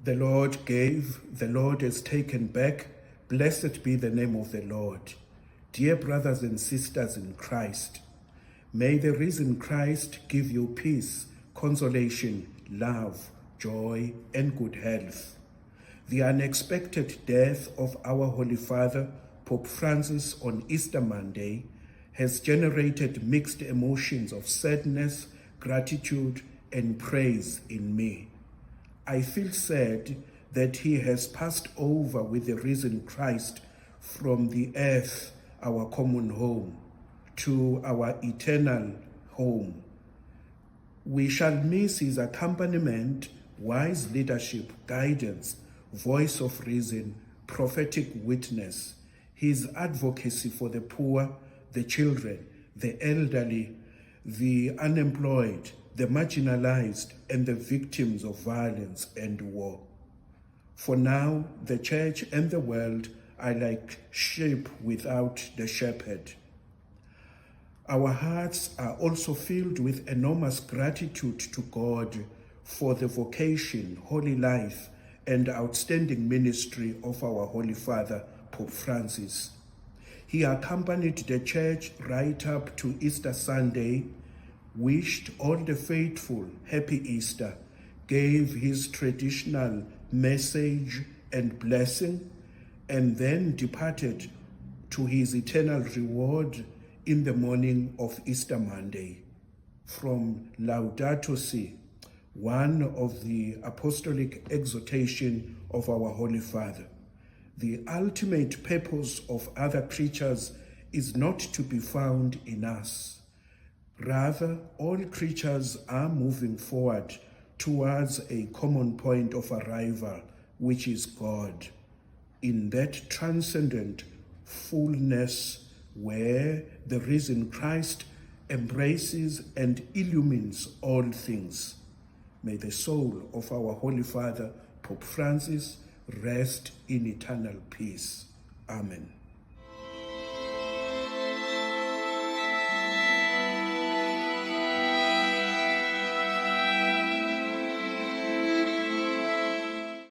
The Lord gave, the Lord has taken back. Blessed be the name of the Lord. Dear brothers and sisters in Christ, may the risen Christ give you peace, consolation, love, joy, and good health. The unexpected death of our Holy Father, Pope Francis, on Easter Monday has generated mixed emotions of sadness, gratitude, and praise in me. I feel sad that he has passed over with the risen Christ from the earth, our common home, to our eternal home. We shall miss his accompaniment, wise leadership, guidance, voice of reason, prophetic witness, his advocacy for the poor, the children, the elderly, the unemployed, the marginalized, and the victims of violence and war. For now, the church and the world are like sheep without the shepherd. Our hearts are also filled with enormous gratitude to God for the vocation, holy life, and outstanding ministry of our Holy Father, Pope Francis. He accompanied the church right up to Easter Sunday, wished all the faithful happy Easter, gave his traditional message and blessing, and then departed to his eternal reward in the morning of Easter Monday. From Laudato Si, one of the apostolic exhortation of our Holy Father. The ultimate purpose of other creatures is not to be found in us. Rather, all creatures are moving forward towards a common point of arrival, which is God, in that transcendent fullness where the risen Christ embraces and illumines all things. May the soul of our Holy Father, Pope Francis, rest in eternal peace. Amen.